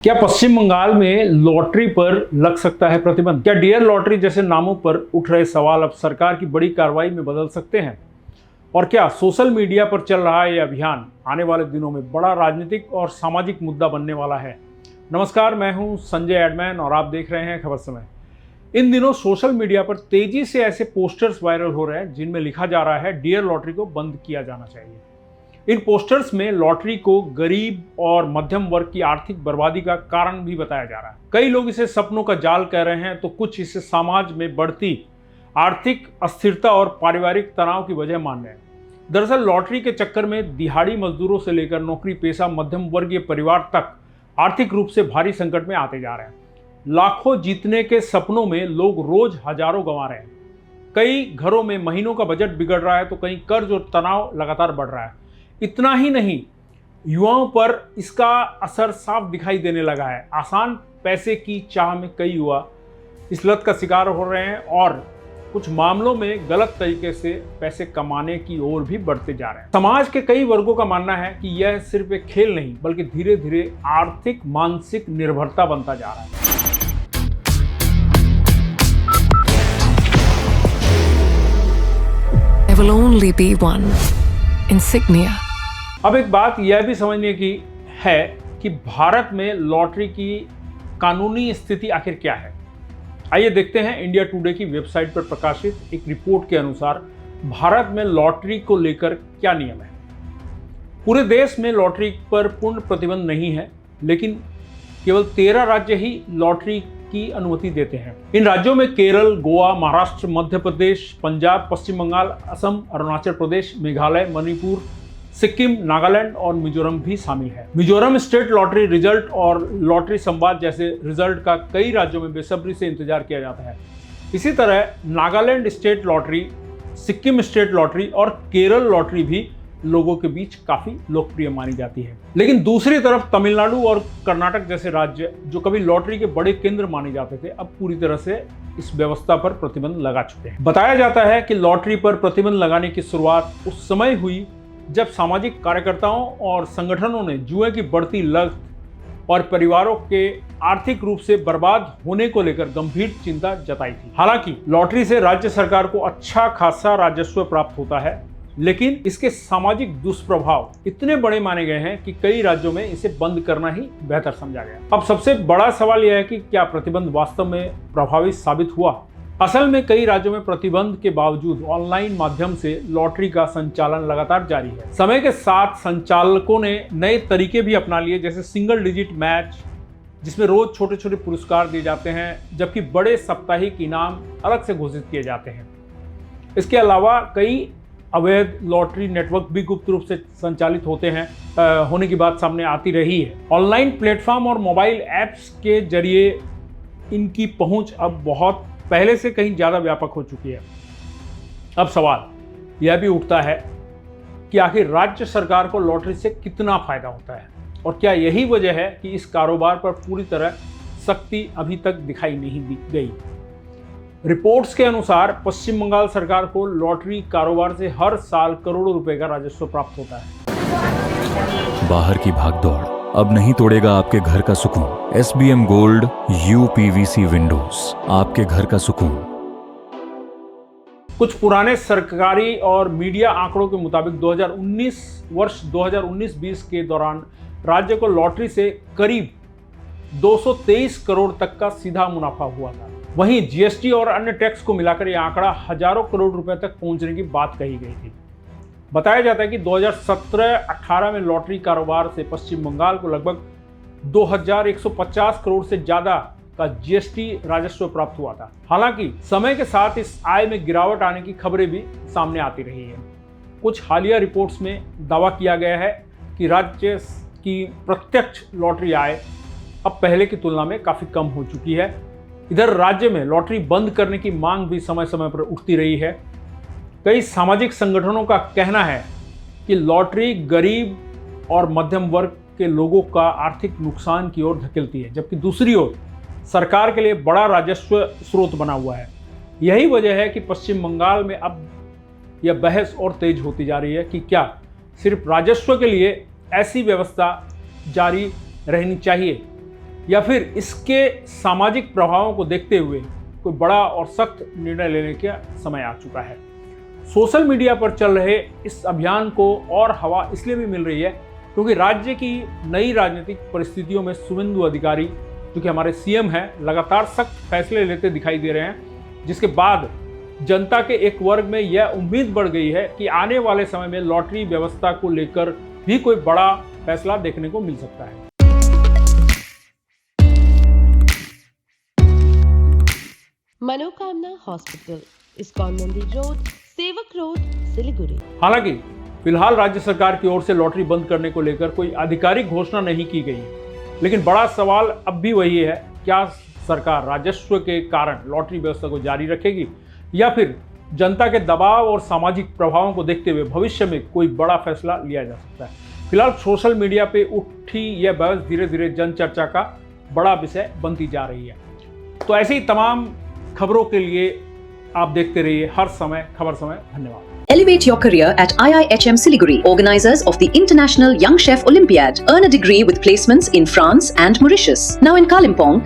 क्या पश्चिम बंगाल में लॉटरी पर लग सकता है प्रतिबंध? क्या डियर लॉटरी जैसे नामों पर उठ रहे सवाल अब सरकार की बड़ी कार्रवाई में बदल सकते हैं? और क्या सोशल मीडिया पर चल रहा ये अभियान आने वाले दिनों में बड़ा राजनीतिक और सामाजिक मुद्दा बनने वाला है? नमस्कार, मैं हूं संजय एडमैन और आप देख रहे हैं खबर समय। इन दिनों सोशल मीडिया पर तेजी से ऐसे पोस्टर्स वायरल हो रहे हैं जिनमें लिखा जा रहा है डियर लॉटरी को बंद किया जाना चाहिए। इन पोस्टर्स में लॉटरी को गरीब और मध्यम वर्ग की आर्थिक बर्बादी का कारण भी बताया जा रहा है। कई लोग इसे सपनों का जाल कह रहे हैं तो कुछ इसे समाज में बढ़ती आर्थिक अस्थिरता और पारिवारिक तनाव की वजह मान रहे हैं। दरअसल लॉटरी के चक्कर में दिहाड़ी मजदूरों से लेकर नौकरी पेशा मध्यम वर्गीय परिवार तक आर्थिक रूप से भारी संकट में आते जा रहे हैं। लाखों जीतने के सपनों में लोग रोज हजारों गंवा रहे हैं। कई घरों में महीनों का बजट बिगड़ रहा है तो कहीं कर्ज और तनाव लगातार बढ़ रहा है। इतना ही नहीं, युवाओं पर इसका असर साफ दिखाई देने लगा है। आसान पैसे की चाह में कई युवा इस लत का शिकार हो रहे हैं और कुछ मामलों में गलत तरीके से पैसे कमाने की ओर भी बढ़ते जा रहे हैं। समाज के कई वर्गों का मानना है कि यह सिर्फ एक खेल नहीं बल्कि धीरे धीरे आर्थिक मानसिक निर्भरता बनता जा रहा है। There will only be one insignia. अब एक बात यह भी समझने की है कि भारत में लॉटरी की कानूनी स्थिति आखिर क्या है। आइए देखते हैं इंडिया टुडे की वेबसाइट पर प्रकाशित एक रिपोर्ट के अनुसार भारत में लॉटरी को लेकर क्या नियम है। पूरे देश में लॉटरी पर पूर्ण प्रतिबंध नहीं है, लेकिन केवल 13 राज्य ही लॉटरी की अनुमति देते हैं। इन राज्यों में केरल, गोवा, महाराष्ट्र, मध्य प्रदेश, पंजाब, पश्चिम बंगाल, असम, अरुणाचल प्रदेश, मेघालय, मणिपुर, सिक्किम, नागालैंड और मिजोरम भी शामिल है। मिजोरम स्टेट लॉटरी रिजल्ट और लॉटरी संवाद जैसे रिजल्ट का कई राज्यों में बेसब्री से इंतजार किया जाता है। इसी तरह Nagaland state lottery, Sikkim state lottery और केरल लॉटरी भी लोगों के बीच काफी लोकप्रिय मानी जाती है। लेकिन दूसरी तरफ तमिलनाडु और कर्नाटक जैसे राज्य जो कभी लॉटरी के बड़े केंद्र माने जाते थे, अब पूरी तरह से इस व्यवस्था पर प्रतिबंध लगा चुके हैं। बताया जाता है कि लॉटरी पर प्रतिबंध लगाने की शुरुआत उस समय हुई जब सामाजिक कार्यकर्ताओं और संगठनों ने जुए की बढ़ती लत और परिवारों के आर्थिक रूप से बर्बाद होने को लेकर गंभीर चिंता जताई थी। हालांकि लॉटरी से राज्य सरकार को अच्छा खासा राजस्व प्राप्त होता है, लेकिन इसके सामाजिक दुष्प्रभाव इतने बड़े माने गए हैं कि कई राज्यों में इसे बंद करना ही बेहतर समझा गया। अब सबसे बड़ा सवाल यह है कि क्या प्रतिबंध वास्तव में प्रभावी साबित हुआ। असल में कई राज्यों में प्रतिबंध के बावजूद ऑनलाइन माध्यम से लॉटरी का संचालन लगातार जारी है। समय के साथ संचालकों ने नए तरीके भी अपना लिए, जैसे सिंगल डिजिट मैच जिसमें रोज छोटे छोटे पुरस्कार दिए जाते हैं, जबकि बड़े साप्ताहिक इनाम अलग से घोषित किए जाते हैं। इसके अलावा कई अवैध लॉटरी नेटवर्क भी गुप्त रूप से संचालित होने की बात सामने आती रही है। ऑनलाइन प्लेटफॉर्म और मोबाइल ऐप्स के जरिए इनकी पहुंच अब बहुत पहले से कहीं ज़्यादा व्यापक हो चुकी है। अब सवाल यह भी उठता है कि आखिर राज्य सरकार को लॉटरी से कितना फायदा होता है और क्या यही वजह है कि इस कारोबार पर पूरी तरह सख्ती अभी तक दिखाई नहीं दी गई। रिपोर्ट्स के अनुसार पश्चिम बंगाल सरकार को लॉटरी कारोबार से हर साल करोड़ों रुपए का राजस्व प्राप्त होता है। बाहर की भागदौड़ अब नहीं तोड़ेगा आपके घर का सुकून। SBM गोल्ड UPVC विंडोज, आपके घर का सुकून। कुछ पुराने सरकारी और मीडिया आंकड़ों के मुताबिक वर्ष 2019-20 के दौरान राज्य को लॉटरी से करीब 223 करोड़ तक का सीधा मुनाफा हुआ था। वहीं GST और अन्य टैक्स को मिलाकर यह आंकड़ा हजारों करोड़ रुपए तक पहुंचने की बात कही गई थी। बताया जाता है कि 2017-18 में लॉटरी कारोबार से पश्चिम बंगाल को लगभग 2150 करोड़ से ज्यादा का GST राजस्व प्राप्त हुआ था। हालांकि समय के साथ इस आय में गिरावट आने की खबरें भी सामने आती रही है। कुछ हालिया रिपोर्ट्स में दावा किया गया है कि राज्य की प्रत्यक्ष लॉटरी आय अब पहले की तुलना में काफी कम हो चुकी है। इधर राज्य में लॉटरी बंद करने की मांग भी समय समय पर उठती रही है। कई सामाजिक संगठनों का कहना है कि लॉटरी गरीब और मध्यम वर्ग के लोगों का आर्थिक नुकसान की ओर धकेलती है, जबकि दूसरी ओर सरकार के लिए बड़ा राजस्व स्रोत बना हुआ है। यही वजह है कि पश्चिम बंगाल में अब यह बहस और तेज होती जा रही है कि क्या सिर्फ राजस्व के लिए ऐसी व्यवस्था जारी रहनी चाहिए या फिर इसके सामाजिक प्रभावों को देखते हुए कोई बड़ा और सख्त निर्णय लेने का समय आ चुका है। सोशल मीडिया पर चल रहे इस अभियान को और हवा इसलिए भी मिल रही है क्योंकि राज्य की नई राजनीतिक परिस्थितियों में शुभेंदु अधिकारी, जो कि हमारे सीएम हैं, लगातार सख्त फैसले लेते दिखाई दे रहे हैं, जिसके बाद जनता के एक वर्ग में यह उम्मीद बढ़ गई है कि आने वाले समय में लॉटरी व्यवस्था को लेकर भी कोई बड़ा फैसला देखने को मिल सकता है। मनोकामना हॉस्पिटल, इस्कॉन मंदिर रोड, सेवक रोड, सिलीगुड़ी। हालांकि फिलहाल राज्य सरकार की ओर से लॉटरी बंद करने को लेकर कोई आधिकारिक घोषणा नहीं की गई है, लेकिन बड़ा सवाल अब भी वही है, क्या सरकार राजस्व के कारण लॉटरी व्यवस्था को जारी रखेगी या फिर जनता के दबाव और सामाजिक प्रभावों को देखते हुए भविष्य में कोई बड़ा फैसला लिया जा सकता है। फिलहाल सोशल मीडिया पे उठी यह बहस धीरे धीरे जन चर्चा का बड़ा विषय बनती जा रही है। तो ऐसे ही तमाम खबरों के लिए आप देखते रहिए हर समय खबर समय। धन्यवाद। Elevate your career at IIHM Siliguri, organizers of the International Young Chef Olympiad. Earn a degree with placements in France and Mauritius. Now in Kalimpong,